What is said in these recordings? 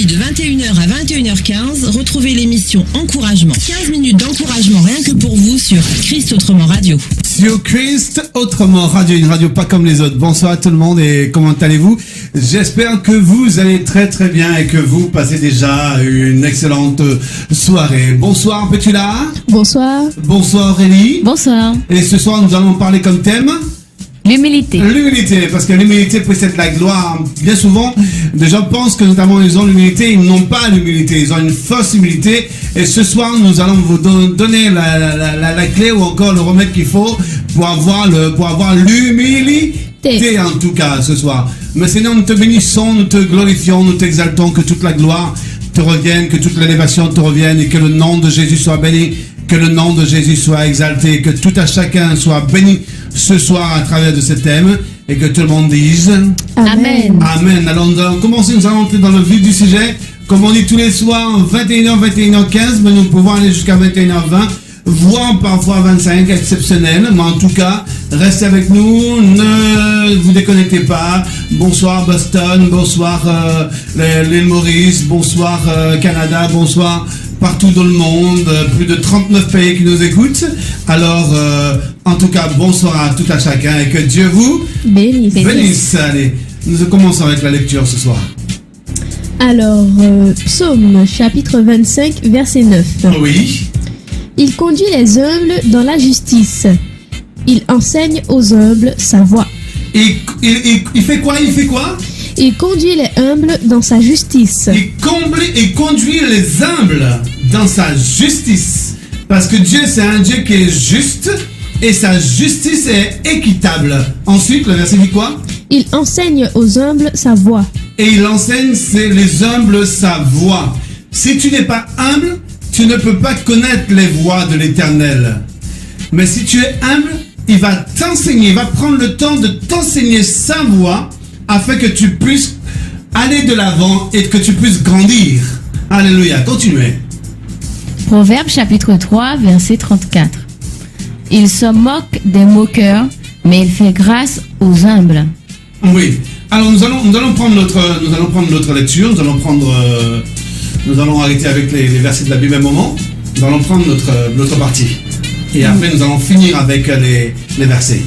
samedi de 21h à 21h15, retrouvez l'émission Encouragement. 15 minutes d'encouragement rien que pour vous sur Christ Autrement Radio. Sur Christ Autrement Radio, une radio pas comme les autres. Bonsoir à tout le monde et comment allez-vous? J'espère que vous allez très très bien et que vous passez déjà une excellente soirée. Bonsoir Petula. Bonsoir. Bonsoir Aurélie. Bonsoir. Et ce soir nous allons parler comme thème l'humilité. L'humilité, parce que l'humilité précède la gloire. Bien souvent, des gens pensent que notamment ils ont l'humilité, ils n'ont pas l'humilité, ils ont une fausse humilité. Et ce soir, nous allons vous donner la clé ou encore le remède qu'il faut pour avoir l'humilité en tout cas ce soir. Mais Seigneur, nous te bénissons, nous te glorifions, nous t'exaltons, que toute la gloire te revienne, que toute l'élévation te revienne et que le nom de Jésus soit béni. Que le nom de Jésus soit exalté, que tout à chacun soit béni ce soir à travers de ce thème et que tout le monde dise Amen. Amen. Alors nous allons commencer, nous allons entrer dans le vif du sujet. Comme on dit tous les soirs, 21h, 21h15, mais nous pouvons aller jusqu'à 21h20, voire parfois 25, exceptionnel. Mais en tout cas, restez avec nous, ne vous déconnectez pas. Bonsoir Boston, bonsoir l'île Maurice, bonsoir Canada, bonsoir partout dans le monde, plus de 39 pays qui nous écoutent. Alors, en tout cas, bonsoir à tout à chacun et que Dieu vous bénisse. Allez, nous commençons avec la lecture ce soir. Alors, Psaume chapitre 25, verset 9. Oui. Il conduit les humbles dans la justice. Il enseigne aux humbles sa voie. Il fait quoi? Il fait quoi? Il conduit les humbles dans sa justice. Il conduit les humbles dans sa justice. Parce que Dieu, c'est un Dieu qui est juste et sa justice est équitable. Ensuite, le verset dit quoi? Il enseigne aux humbles sa voie. Et il enseigne les humbles sa voie. Si tu n'es pas humble, tu ne peux pas connaître les voies de l'Éternel. Mais si tu es humble, il va t'enseigner, il va prendre le temps de t'enseigner sa voie afin que tu puisses aller de l'avant et que tu puisses grandir. Alléluia, continuez. Proverbe chapitre 3, verset 34. Il se moque des moqueurs, mais il fait grâce aux humbles. Oui. Alors nous allons prendre notre lecture, nous allons arrêter avec les versets de la Bible un moment. Nous allons prendre notre partie. Et après nous allons finir avec les versets.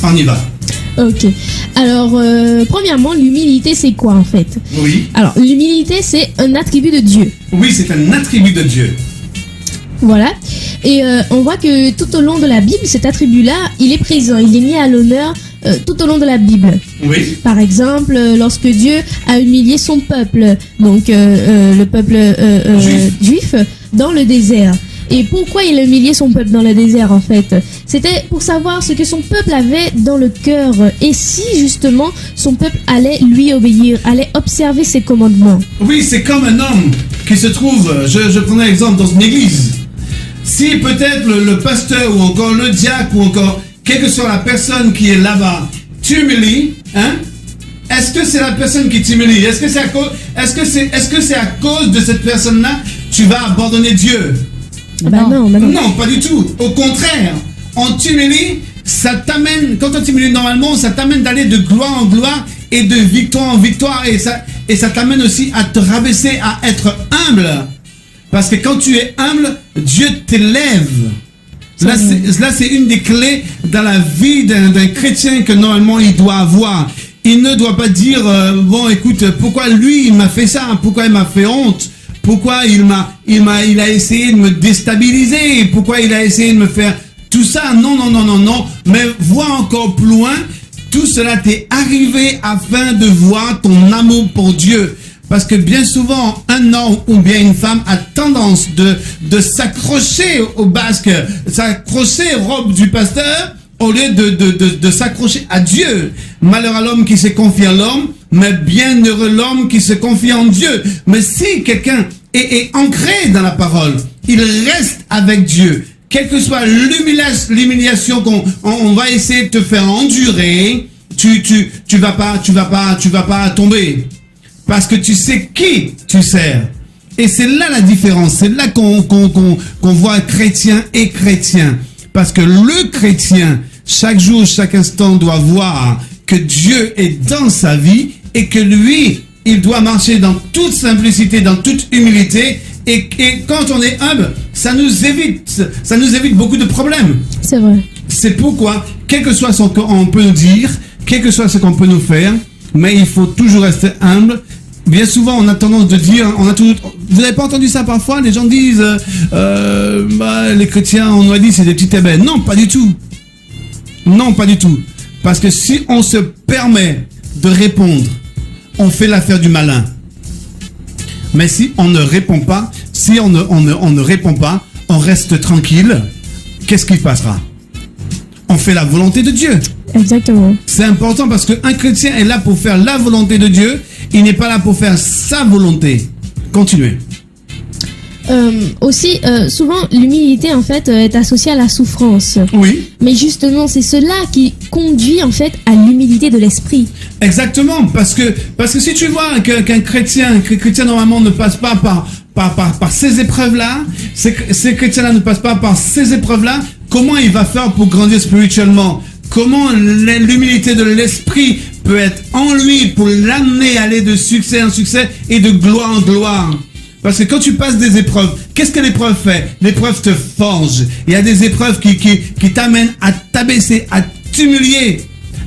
On y va. Ok. Alors, premièrement, l'humilité, c'est quoi en fait? Oui. Alors, l'humilité, c'est un attribut de Dieu. Oui, c'est un attribut de Dieu. Voilà. Et on voit que tout au long de la Bible, cet attribut-là, il est présent, il est mis à l'honneur tout au long de la Bible. Oui. Par exemple, lorsque Dieu a humilié son peuple, donc le peuple juif, dans le désert. Et pourquoi il a humilié son peuple dans le désert en fait? C'était pour savoir ce que son peuple avait dans le cœur et si justement son peuple allait lui obéir, allait observer ses commandements. Oui, c'est comme un homme qui se trouve, je prends un exemple dans une église. Si peut-être le pasteur ou encore le diacre ou encore quelle que soit la personne qui est là-bas t'humilie, hein? Est-ce que c'est la personne qui t'humilie? Est-ce que c'est à cause de cette personne-là tu vas abandonner Dieu? Non, pas du tout. Au contraire, on t'humilie, ça t'amène, quand on t'humilie normalement, ça t'amène d'aller de gloire en gloire et de victoire en victoire et ça t'amène aussi à te rabaisser, à être humble. Parce que quand tu es humble, Dieu t'élève. Là, c'est une des clés dans la vie d'un chrétien que normalement il doit avoir. Il ne doit pas dire, bon écoute, pourquoi lui il m'a fait ça, pourquoi il m'a fait honte, pourquoi il a essayé de me déstabiliser, pourquoi il a essayé de me faire tout ça. Non. Mais vois encore plus loin, tout cela t'est arrivé afin de voir ton amour pour Dieu. Parce que bien souvent, un homme ou bien une femme a tendance de s'accrocher au basque, s'accrocher aux robes du pasteur, au lieu de s'accrocher à Dieu. Malheur à l'homme qui se confie en l'homme, mais bienheureux l'homme qui se confie en Dieu. Mais si quelqu'un est ancré dans la parole, il reste avec Dieu. Quelle que soit l'humiliation qu'on va essayer de te faire endurer, tu vas pas tomber. Parce que tu sais qui tu sers. Et c'est là la différence. C'est là qu'on voit chrétien et chrétien. Parce que le chrétien, chaque jour, chaque instant, doit voir que Dieu est dans sa vie et que lui, il doit marcher dans toute simplicité, dans toute humilité. Et quand on est humble, ça nous évite beaucoup de problèmes. C'est vrai. C'est pourquoi, quel que soit ce qu'on peut nous dire, quel que soit ce qu'on peut nous faire, mais il faut toujours rester humble. Bien souvent, on a tendance de dire, vous n'avez pas entendu ça parfois? Les gens disent, les chrétiens, on nous a dit c'est des petits ébènes. Non, pas du tout. Non, pas du tout. Parce que si on se permet de répondre, on fait l'affaire du malin. Mais si on ne répond pas, on ne répond pas, on reste tranquille, qu'est-ce qui passera? On fait la volonté de Dieu. Exactement. C'est important parce qu'un chrétien est là pour faire la volonté de Dieu, il n'est pas là pour faire sa volonté. Continuez. Aussi, souvent, l'humilité, en fait, est associée à la souffrance. Oui. Mais justement, c'est cela qui conduit, en fait, à l'humilité de l'esprit. Exactement, parce que si tu vois qu'un chrétien normalement ne passe pas par ces épreuves-là, ces chrétiens-là ne passent pas par ces épreuves-là, comment il va faire pour grandir spirituellement? Comment l'humilité de l'esprit peut être en lui pour l'amener à aller de succès en succès et de gloire en gloire? Parce que quand tu passes des épreuves, qu'est-ce que l'épreuve fait? L'épreuve te forge. Il y a des épreuves qui t'amènent à t'abaisser, à t'humilier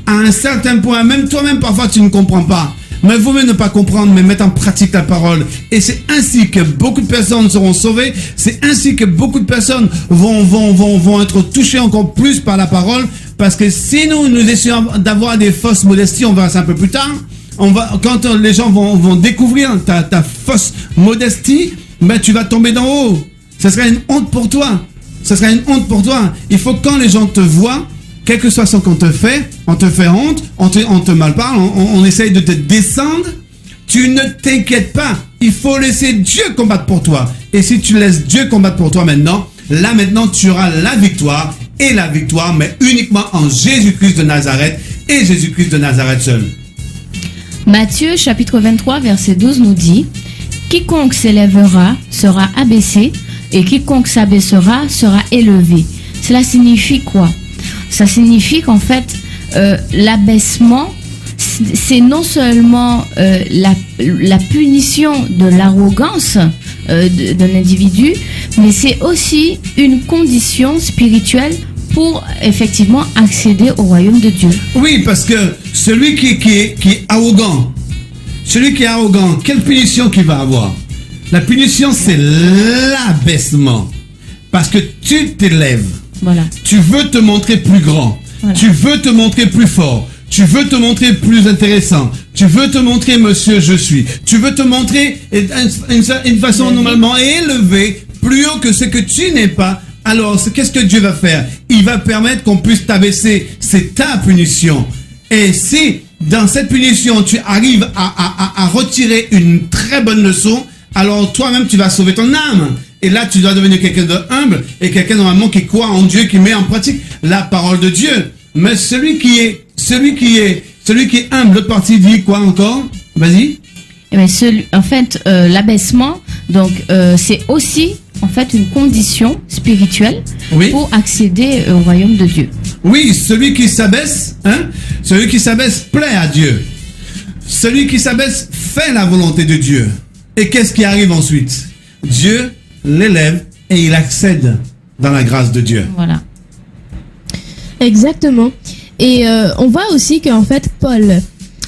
à un certain point. Même toi-même, parfois, tu ne comprends pas. Mais il vaut mieux ne pas comprendre, mais mettre en pratique la parole. Et c'est ainsi que beaucoup de personnes seront sauvées. C'est ainsi que beaucoup de personnes vont être touchées encore plus par la parole. Parce que si nous essayons d'avoir des fausses modesties, on verra ça un peu plus tard. Quand les gens vont découvrir ta fausse modestie, ben tu vas tomber d'en haut. Ça sera une honte pour toi. Ça sera une honte pour toi. Il faut que quand les gens te voient, quel que soit ce qu'on te fait honte, on te malparle, on essaye de te descendre. Tu ne t'inquiètes pas. Il faut laisser Dieu combattre pour toi. Et si tu laisses Dieu combattre pour toi maintenant, tu auras la victoire. Et la victoire, mais uniquement en Jésus-Christ de Nazareth et Jésus-Christ de Nazareth seul. Matthieu chapitre 23 verset 12 nous dit: quiconque s'élèvera sera abaissé et quiconque s'abaissera sera élevé. Cela signifie quoi? Ça signifie qu'en fait l'abaissement, c'est non seulement la punition de l'arrogance d'un individu, mais c'est aussi une condition spirituelle pour effectivement accéder au royaume de Dieu. Oui, parce que celui qui est arrogant, quelle punition qu'il va avoir? La punition, c'est l'abaissement. Parce que tu t'élèves. Voilà. Tu veux te montrer plus grand. Voilà. Tu veux te montrer plus fort. Tu veux te montrer plus intéressant. Tu veux te montrer monsieur je suis. Tu veux te montrer une façon normalement élevée, plus haut que ce que tu n'es pas. Alors, qu'est-ce que Dieu va faire? Il va permettre qu'on puisse t'abaisser. C'est ta punition. Et si, dans cette punition, tu arrives à retirer une très bonne leçon, alors toi-même, tu vas sauver ton âme. Et là, tu dois devenir quelqu'un de humble et quelqu'un normalement qui croit en Dieu, qui met en pratique la parole de Dieu. Mais celui qui est humble, l'autre partie dit quoi encore? Vas-y. Eh bien, en fait, l'abaissement, donc, c'est aussi en fait une condition spirituelle pour accéder au royaume de Dieu. Oui, celui qui s'abaisse, plaît à Dieu. Celui qui s'abaisse fait la volonté de Dieu. Et qu'est-ce qui arrive ensuite? Dieu l'élève et il accède dans la grâce de Dieu. Voilà. Exactement. Et on voit aussi qu'en fait, Paul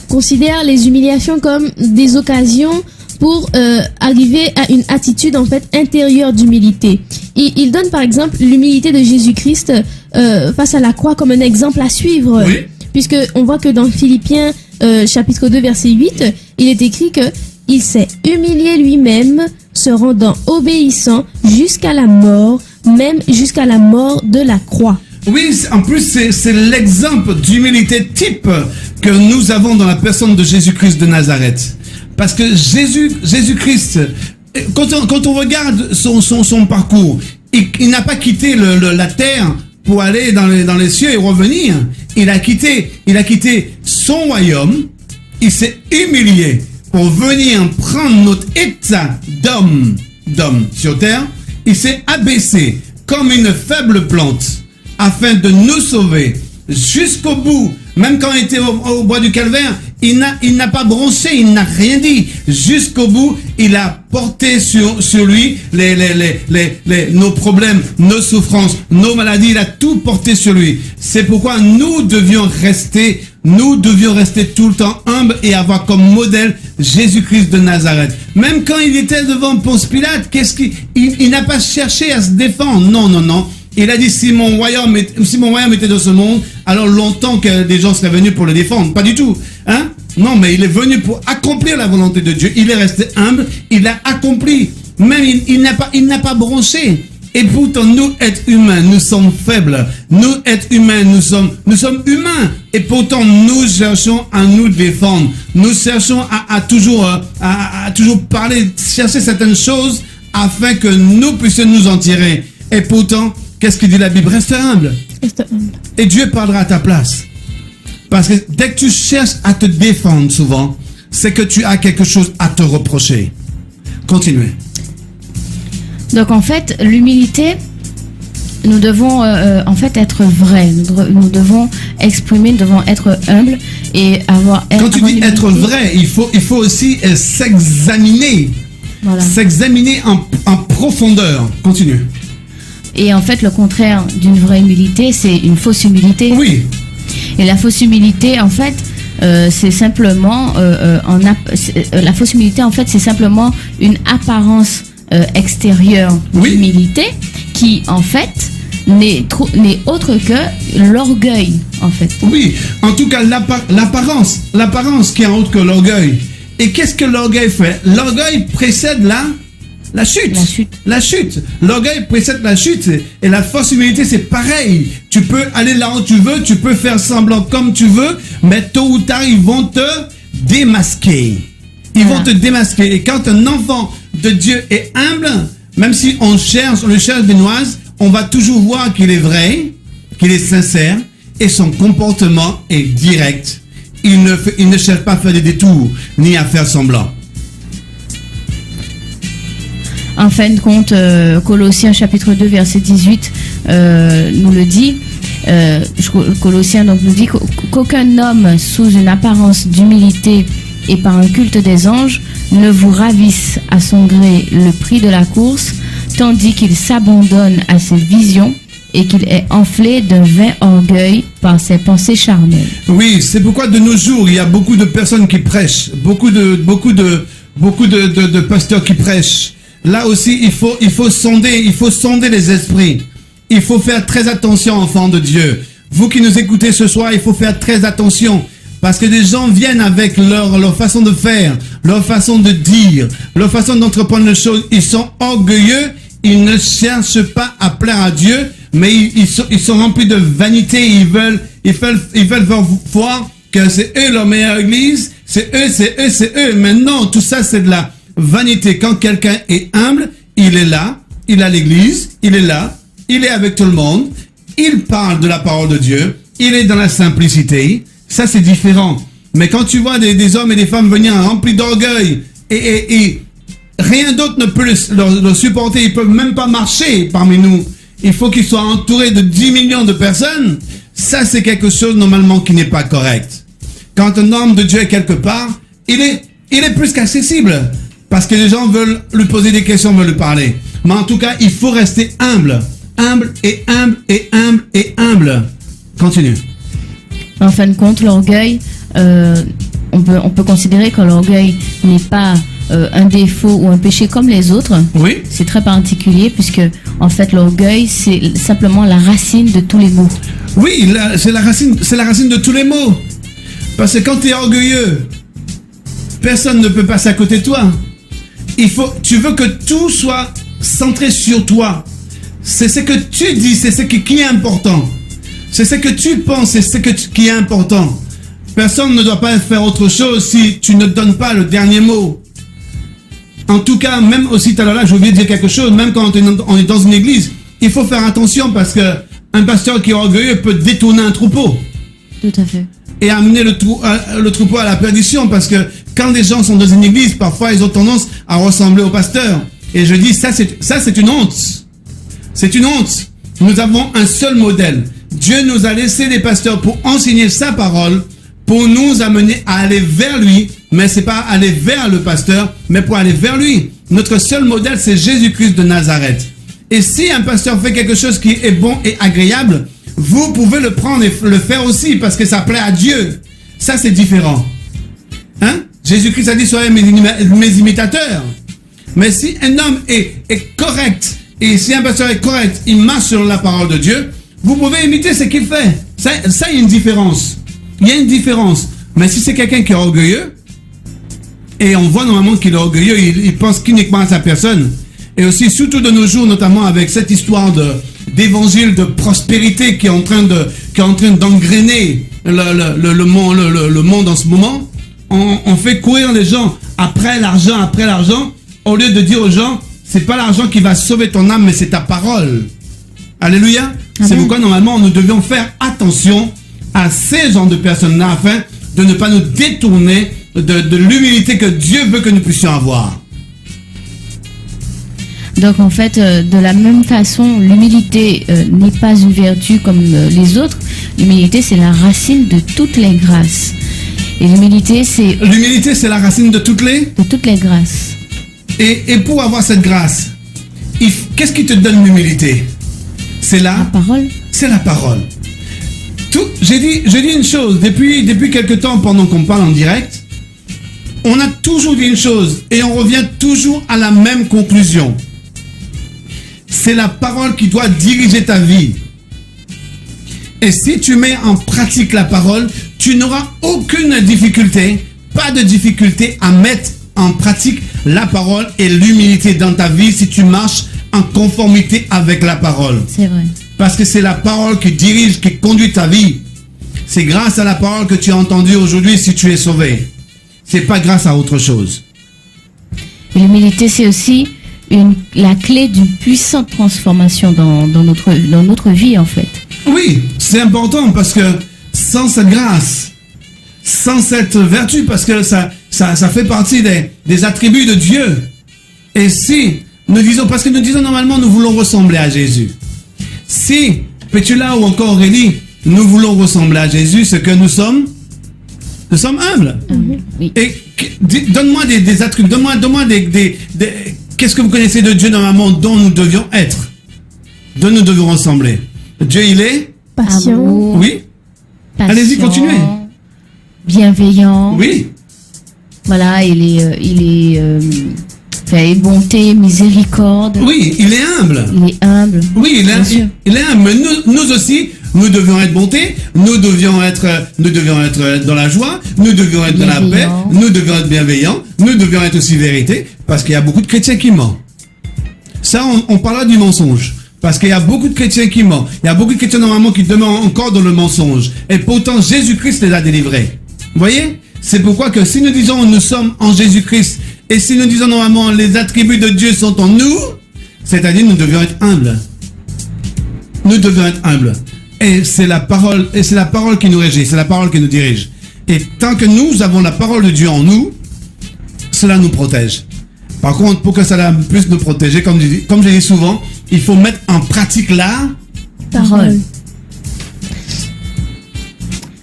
considère les humiliations comme des occasions pour arriver à une attitude en fait intérieure d'humilité. Il donne par exemple l'humilité de Jésus-Christ face à la croix comme un exemple à suivre. Oui. Puisque on voit que dans Philippiens chapitre 2 verset 8, il est écrit que il s'est humilié lui-même, se rendant obéissant jusqu'à la mort, même jusqu'à la mort de la croix. Oui, en plus, c'est l'exemple d'humilité type que nous avons dans la personne de Jésus-Christ de Nazareth. Parce que Jésus-Christ, quand on regarde son parcours, il n'a pas quitté la terre pour aller dans les cieux et revenir. Il a quitté son royaume, il s'est humilié pour venir prendre notre état d'homme sur terre. Il s'est abaissé comme une faible plante afin de nous sauver jusqu'au bout. Même quand il était au bois du calvaire, Il n'a pas bronché, il n'a rien dit. Jusqu'au bout, il a porté sur lui nos problèmes, nos souffrances, nos maladies. Il a tout porté sur lui. C'est pourquoi nous devions rester tout le temps humbles et avoir comme modèle Jésus-Christ de Nazareth. Même quand il était devant Ponce Pilate, il n'a pas cherché à se défendre. Non. Il a dit, si mon royaume était dans ce monde, alors longtemps que des gens seraient venus pour le défendre. Pas du tout. Hein? Non, mais il est venu pour accomplir la volonté de Dieu. Il est resté humble. Il a accompli. Même il n'a pas bronché. Et pourtant, nous, êtres humains, nous sommes faibles. Nous, êtres humains, nous sommes humains. Et pourtant, nous cherchons à nous défendre. Nous cherchons à toujours parler, chercher certaines choses afin que nous puissions nous en tirer. Et pourtant, qu'est-ce que dit la Bible? Reste humble. Et Dieu parlera à ta place. Parce que dès que tu cherches à te défendre souvent, c'est que tu as quelque chose à te reprocher. Continuez. Donc en fait, l'humilité, nous devons en fait être vrais. Nous devons exprimer, nous devons être humbles et avoir. Quand tu dis être vrai, il faut aussi s'examiner. Voilà. S'examiner en profondeur. Continue. Et en fait, le contraire d'une vraie humilité, c'est une fausse humilité. Oui. Et la fausse humilité, en fait, c'est simplement la fausse humilité, en fait, c'est simplement une apparence extérieure d'humilité qui, en fait, n'est autre que l'orgueil, en fait. Oui. En tout cas, l'apparence qui est en autre que l'orgueil. Et qu'est-ce que l'orgueil fait? L'orgueil précède la chute. L'orgueil précède la chute. Et la fausse humilité, c'est pareil. Tu peux aller là où tu veux, tu peux faire semblant comme tu veux, mais tôt ou tard, ils vont te démasquer. Vont te démasquer. Et quand un enfant de Dieu est humble, même si on le cherche des noises, on va toujours voir qu'il est vrai, qu'il est sincère, et son comportement est direct. Il ne cherche pas à faire des détours, ni à faire semblant. En fin de compte, Colossiens chapitre 2 verset 18 nous le dit. Colossiens donc nous dit qu'aucun homme sous une apparence d'humilité et par un culte des anges ne vous ravisse à son gré le prix de la course, tandis qu'il s'abandonne à ses visions et qu'il est enflé d'un vain orgueil par ses pensées charnelles. Oui, c'est pourquoi de nos jours, il y a beaucoup de personnes qui prêchent, beaucoup de pasteurs qui prêchent. Là aussi, il faut sonder les esprits. Il faut faire très attention, enfants de Dieu. Vous qui nous écoutez ce soir, il faut faire très attention. Parce que des gens viennent avec leur façon de faire, leur façon de dire, leur façon d'entreprendre les choses. Ils sont orgueilleux, ils ne cherchent pas à plaire à Dieu, mais ils sont remplis de vanité. Ils veulent voir que c'est eux leur meilleure église, c'est eux. Mais non, tout ça c'est de la vanité. Quand quelqu'un est humble, il est là, il a l'église, il est là, il est avec tout le monde, il parle de la parole de Dieu, il est dans la simplicité. Ça, c'est différent. Mais quand tu vois des hommes et des femmes venir remplis d'orgueil et rien d'autre ne peut le supporter, ils peuvent même pas marcher parmi nous. Il faut qu'ils soient entourés de 10 millions de personnes. Ça, c'est quelque chose normalement qui n'est pas correct. Quand un homme de Dieu est quelque part, il est plus qu'accessible. Parce que les gens veulent lui poser des questions, veulent lui parler. Mais en tout cas, il faut rester humble. Humble et humble et humble et humble. Continue. En fin de compte, l'orgueil, on peut considérer que l'orgueil n'est pas un défaut ou un péché comme les autres. Oui. C'est très particulier puisque, en fait, l'orgueil, c'est simplement la racine de tous les maux. Oui, c'est la racine de tous les maux. Parce que quand tu es orgueilleux, personne ne peut passer à côté de toi. Tu veux que tout soit centré sur toi. C'est ce que tu dis, c'est ce qui est important. C'est ce que tu penses, c'est ce qui est important. Personne ne doit pas faire autre chose si tu ne donnes pas le dernier mot. En tout cas, même aussi tout à l'heure, j'ai oublié de dire quelque chose, même quand on est dans une église, il faut faire attention parce que un pasteur qui est orgueilleux peut détourner un troupeau. Tout à fait. Et amener le troupeau à la perdition, parce que quand des gens sont dans une église, parfois ils ont tendance à ressembler au pasteur. Et je dis, ça c'est une honte. C'est une honte. Nous avons un seul modèle. Dieu nous a laissé des pasteurs pour enseigner sa parole, pour nous amener à aller vers lui, mais c'est pas aller vers le pasteur, mais pour aller vers lui. Notre seul modèle, c'est Jésus-Christ de Nazareth. Et si un pasteur fait quelque chose qui est bon et agréable, vous pouvez le prendre et le faire aussi parce que ça plaît à Dieu. Ça, c'est différent. Hein? Jésus-Christ a dit, soyez mes imitateurs. Mais si un homme est correct, et si un pasteur est correct, il marche sur la parole de Dieu, vous pouvez imiter ce qu'il fait. Ça, il y a une différence. Il y a une différence. Mais si c'est quelqu'un qui est orgueilleux, et on voit normalement qu'il est orgueilleux, il pense uniquement à sa personne. Et aussi, surtout de nos jours, notamment avec cette histoire d'évangile de prospérité qui est en train d'engrainer le monde en ce moment, on fait courir les gens après l'argent, au lieu de dire aux gens, c'est pas l'argent qui va sauver ton âme, mais c'est ta parole. Alléluia. Amen. C'est pourquoi normalement nous devions faire attention à ces genres de personnes-là afin de ne pas nous détourner de l'humilité que Dieu veut que nous puissions avoir. Donc en fait, de la même façon, l'humilité n'est pas une vertu comme les autres. L'humilité, c'est la racine de toutes les grâces. Et l'humilité, c'est la racine de toutes les grâces. Et pour avoir cette grâce, qu'est-ce qui te donne l'humilité? C'est la parole. C'est la parole. J'ai dit une chose, depuis quelque temps, pendant qu'on parle en direct, on a toujours dit une chose et on revient toujours à la même conclusion. C'est la parole qui doit diriger ta vie. Et si tu mets en pratique la parole, tu n'auras aucune difficulté, pas de difficulté à mettre en pratique la parole et l'humilité dans ta vie si tu marches en conformité avec la parole. C'est vrai. Parce que c'est la parole qui dirige, qui conduit ta vie. C'est grâce à la parole que tu as entendue aujourd'hui si tu es sauvé. C'est pas grâce à autre chose. Et l'humilité, c'est aussi la clé d'une puissante transformation dans notre vie, en fait. Oui, c'est important parce que sans cette grâce, sans cette vertu, parce que ça fait partie des attributs de Dieu. Et si nous disons, parce que nous disons normalement, nous voulons ressembler à Jésus. Si Pétula ou encore Aurélie, nous voulons ressembler à Jésus, ce que nous sommes humbles. Oui. Et donne-moi des attributs, donne-moi des qu'est-ce que vous connaissez de Dieu normalement dont nous devions être, dont nous devions ressembler. Dieu, il est patient. Amour, oui. patient, Allez-y, continuez. Bienveillant. Oui. Voilà, il est bonté, miséricorde. Oui, il est humble. Il est humble. Oui, il est humble. Mais nous aussi, nous devions être bonté, nous devions être dans la joie, nous devions être dans la paix, nous devions être bienveillants, nous devions être aussi vérité, parce qu'il y a beaucoup de chrétiens qui mentent. Ça, on parlera du mensonge. Parce qu'il y a beaucoup de chrétiens qui mentent. Il y a beaucoup de chrétiens normalement qui demeurent encore dans le mensonge. Et pourtant, Jésus-Christ les a délivrés. Vous voyez? C'est pourquoi que si nous disons nous sommes en Jésus-Christ, et si nous disons normalement les attributs de Dieu sont en nous, c'est-à-dire nous devions être humbles. Nous devons être humbles. Et c'est la parole qui nous régit, c'est la parole qui nous dirige. Et tant que nous avons la parole de Dieu en nous, cela nous protège. Par contre, pour que cela puisse nous protéger, comme je dis souvent, il faut mettre en pratique la parole.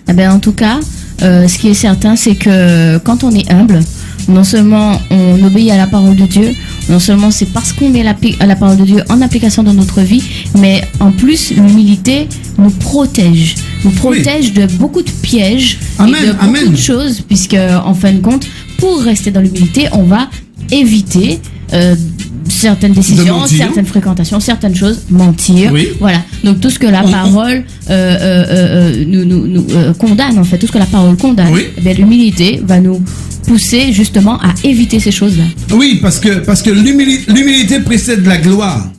Eh bien, en tout cas, ce qui est certain, c'est que quand on est humble, non seulement on obéit à la parole de Dieu, non seulement c'est parce qu'on met la parole de Dieu en application dans notre vie, mais en plus l'humilité nous protège. Nous protège de beaucoup de pièges et de beaucoup de choses, puisque en fin de compte, pour rester dans l'humilité, on va éviter certaines décisions, certaines fréquentations, certaines choses, mentir. Oui. Voilà. Donc tout ce que la parole nous condamne, en fait, tout ce que la parole condamne, oui. Eh bien, l'humilité va nous pousser justement à éviter ces choses-là. Oui, parce que l'humilité précède la gloire.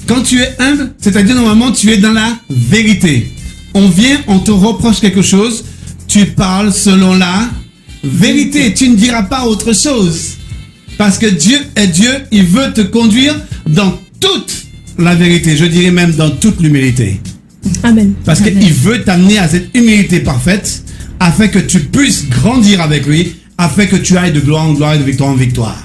Quand tu es humble, c'est-à-dire normalement tu es dans la vérité. On te reproche quelque chose, tu parles selon la vérité. Tu ne diras pas autre chose. Parce que Dieu est Dieu, il veut te conduire dans toute la vérité. Je dirais même dans toute l'humilité. Amen. Parce qu'il veut t'amener à cette humilité parfaite afin que tu puisses grandir avec lui, afin que tu ailles de gloire en gloire et de victoire en victoire.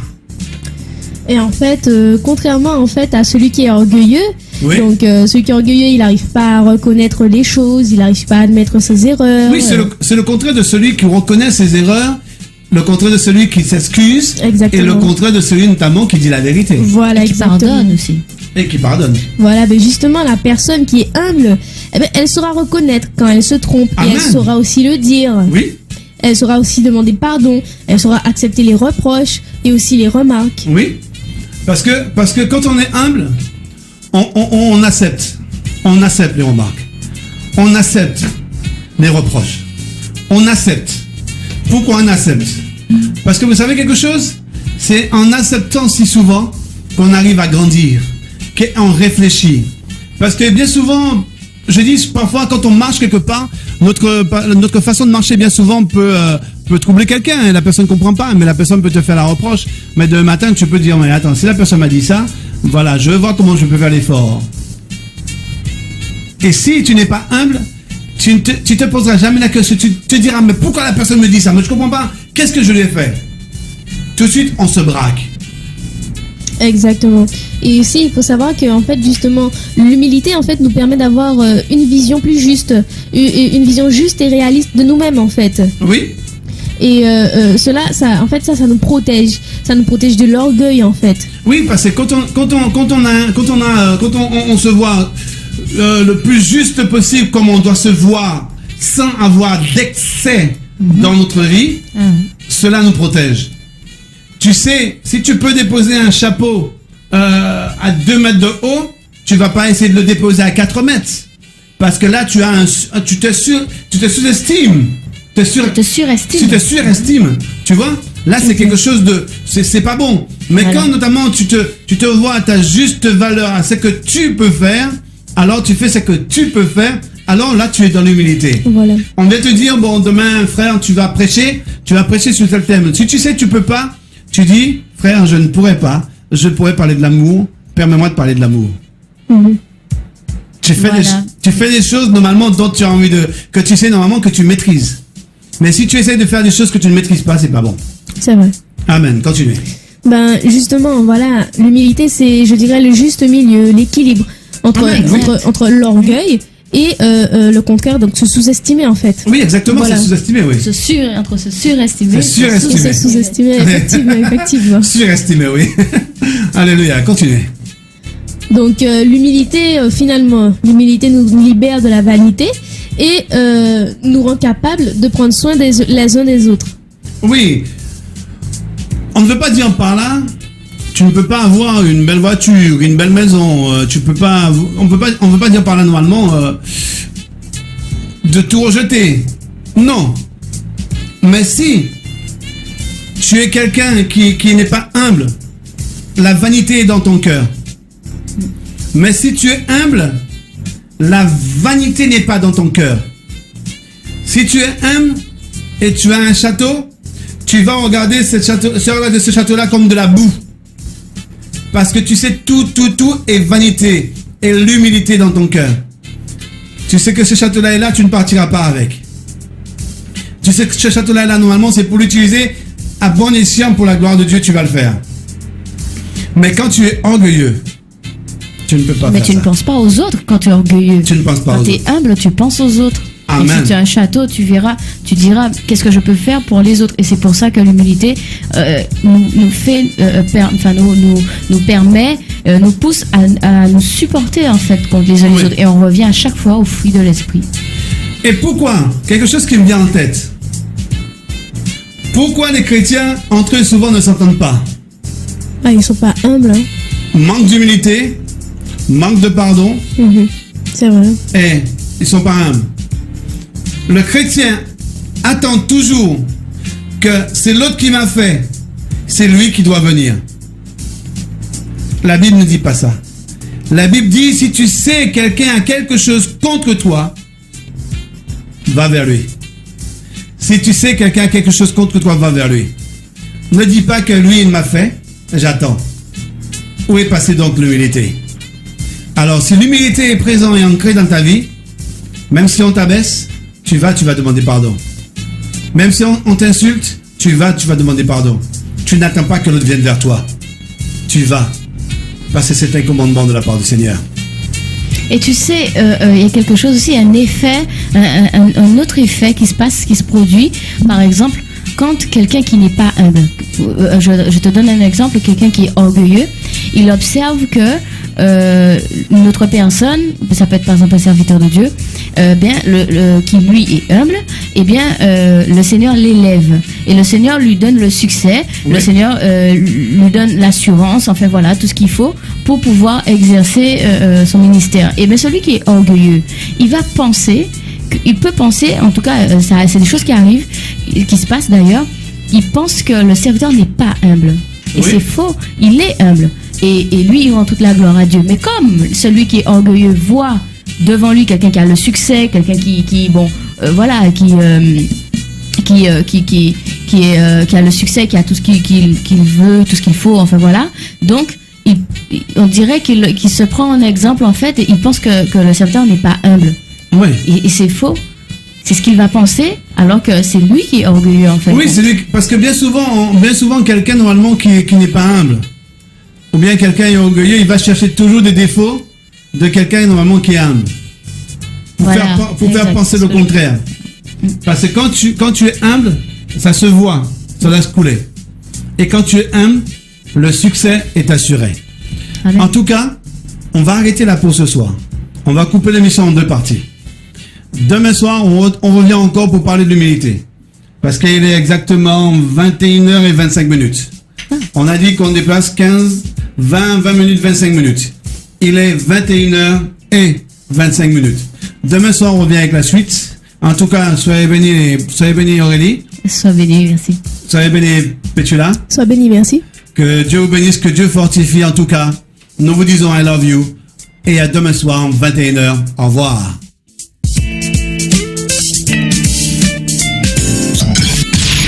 Et en fait, contrairement en fait à celui qui est orgueilleux, Oui. Donc, celui qui est orgueilleux, il n'arrive pas à reconnaître les choses, il n'arrive pas à admettre ses erreurs. Oui, c'est le contraire de celui qui reconnaît ses erreurs, le contraire de celui qui s'excuse, Exactement. et le contraire de celui notamment qui dit la vérité Voilà, Qui exactement. pardonne aussi. et qui pardonne. Voilà, ben justement, la personne qui est humble, eh ben, elle saura reconnaître quand elle se trompe et Amen. elle saura aussi le dire. Oui, Elle saura aussi demander pardon, elle saura accepter les reproches et aussi les remarques. oui. Parce que quand on est humble, on accepte. On accepte les remarques. On accepte les reproches. On accepte. Pourquoi on accepte? Parce que vous savez quelque chose? C'est en acceptant si souvent qu'on arrive à grandir, qu'on réfléchit. Parce que bien souvent, je dis parfois quand on marche quelque part, notre façon de marcher bien souvent peut troubler quelqu'un et la personne ne comprend pas, mais la personne peut te faire la reproche. Mais demain matin, tu peux dire, mais attends, si la personne m'a dit ça, voilà, je veux voir comment je peux faire l'effort. Et si tu n'es pas humble, tu te poseras jamais la question, tu te diras, mais pourquoi la personne me dit ça? Mais je comprends pas, qu'est-ce que je lui ai fait? Tout de suite, on se braque. Exactement. Et aussi, il faut savoir que en fait, justement, l'humilité en fait nous permet d'avoir une vision plus juste, une vision juste et réaliste de nous-mêmes en fait. Oui, Et cela, ça, en fait, ça nous protège. Ça nous protège de l'orgueil en fait. oui, parce que quand on se voit le plus juste possible, comme on doit se voir, sans avoir d'excès dans notre vie, cela nous protège. Tu sais, si tu peux déposer un chapeau à 2 mètres de haut, tu vas pas essayer de le déposer à 4 mètres. Parce que là, tu te sous-estimes. Tu te surestimes. Tu te surestimes. Tu vois? Là, c'est quelque chose de... C'est pas bon. Mais Voilà. quand notamment tu te vois à ta juste valeur, à ce que tu peux faire, alors tu fais ce que tu peux faire, alors là, tu es dans l'humilité. Voilà. On vient te dire, bon, demain, frère, tu vas prêcher sur tel thème. Si tu sais que tu peux pas, tu dis, frère, je ne pourrais pas, je pourrais parler de l'amour, permets-moi de parler de l'amour. Mhm. Tu fais des choses normalement dont tu as envie que tu sais normalement que tu maîtrises. Mais si tu essaies de faire des choses que tu ne maîtrises pas, c'est pas bon. C'est vrai. Amen, continuez. Ben justement, voilà, l'humilité, c'est, je dirais, le juste milieu, l'équilibre entre Exact. entre l'orgueil et le contraire, donc se sous-estimer en fait. Oui, exactement, Voilà. c'est sous-estimé, oui. Entre se surestimer. Se surestimer. Se sous-estimer, effectivement. Surestimé, oui. Alléluia, continuez. Donc l'humilité, finalement, l'humilité nous libère de la vanité et nous rend capables de prendre soin les uns des autres. Oui. On ne veut pas dire par là, tu ne peux pas avoir une belle voiture, une belle maison, tu peux pas, on veut pas dire par là normalement de tout rejeter. Non. Mais si tu es quelqu'un qui n'est pas humble, la vanité est dans ton cœur. Mais si tu es humble, la vanité n'est pas dans ton cœur. Si tu es humble et tu as un château, tu vas regarder ce château-là comme de la boue. Parce que tu sais tout est vanité et l'humilité dans ton cœur. Tu sais que ce château-là est là, tu ne partiras pas avec. Tu sais que ce château-là est là, normalement, c'est pour l'utiliser à bon escient pour la gloire de Dieu, tu vas le faire. Mais quand tu es orgueilleux, tu ne peux pas Mais faire tu ça. ne penses pas aux autres quand tu es orgueilleux. Tu ne penses pas Quand aux tu es autres. humble, tu penses aux autres. Amen. Et si tu as un château, tu verras, tu diras qu'est-ce que je peux faire pour les autres. Et c'est pour ça que l'humilité nous permet, nous pousse à nous supporter en fait contre les uns Oui. les autres. Et on revient à chaque fois au fruit de l'esprit. Et pourquoi? Quelque chose qui me vient en tête. Pourquoi les chrétiens, entre eux, souvent ne s'entendent pas? Ah, ils sont pas humbles, hein. Manque d'humilité, manque de pardon, Mhm. C'est vrai. et ils sont pas humbles. Le chrétien attend toujours que c'est l'autre qui m'a fait, c'est lui qui doit venir. La Bible ne dit pas ça. La Bible dit, si tu sais quelqu'un a quelque chose contre toi, va vers lui. Si tu sais quelqu'un a quelque chose contre toi, va vers lui. Ne dis pas que lui, il m'a fait, j'attends. Où est passée donc l'humilité? Alors, si l'humilité est présente et ancrée dans ta vie, même si on t'abaisse, tu vas demander pardon. Même si on t'insulte, tu vas demander pardon. Tu n'attends pas que l'autre vienne vers toi. Tu vas. Parce que c'est un commandement de la part du Seigneur. Et tu sais, il y a quelque chose aussi, un effet, un autre effet qui se produit. Par exemple, quand quelqu'un qui n'est pas humble, je te donne un exemple, quelqu'un qui est orgueilleux, il observe que une autre personne, ça peut être par exemple un serviteur de Dieu, qui lui est humble, le Seigneur l'élève et le Seigneur lui donne le succès, le Seigneur lui donne l'assurance, enfin voilà, tout ce qu'il faut pour pouvoir exercer son ministère. Et bien celui qui est orgueilleux, il peut penser, en tout cas c'est des choses qui arrivent, qui se passent d'ailleurs, il pense que le serviteur n'est pas humble. Et c'est faux, il est humble. Et lui, il rend toute la gloire à Dieu. Mais comme celui qui est orgueilleux voit devant lui quelqu'un qui a le succès, quelqu'un qui a le succès, qui a tout ce qu'il veut, tout ce qu'il faut, enfin voilà. Donc, on dirait qu'il se prend en exemple en fait, et il pense que le serviteur n'est pas humble. Oui. Et c'est faux. C'est ce qu'il va penser, alors que c'est lui qui est orgueilleux en fait. Oui, c'est lui, parce que bien souvent, quelqu'un normalement qui n'est pas humble, ou bien quelqu'un est orgueilleux, il va chercher toujours des défauts de quelqu'un normalement qui est humble. Pour faire penser le contraire. Parce que quand tu es humble, ça se voit, ça laisse couler. Et quand tu es humble, le succès est assuré. Amen. En tout cas, on va arrêter là pour ce soir. On va couper l'émission en 2 parties. Demain soir, on revient encore pour parler de l'humilité. Parce qu'il est exactement 21h25. On a dit qu'on déplace 20 minutes, 25 minutes. Il est 21h25. Demain soir, on revient avec la suite. En tout cas, soyez bénis Aurélie. Sois béni, merci. Soyez bénis Petula. Sois béni, merci. Que Dieu vous bénisse, que Dieu fortifie en tout cas. Nous vous disons I love you. Et à demain soir, 21h. Au revoir.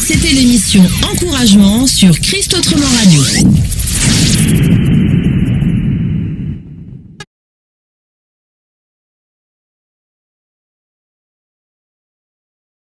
C'était l'émission Encouragement sur Christ Autrement Radio.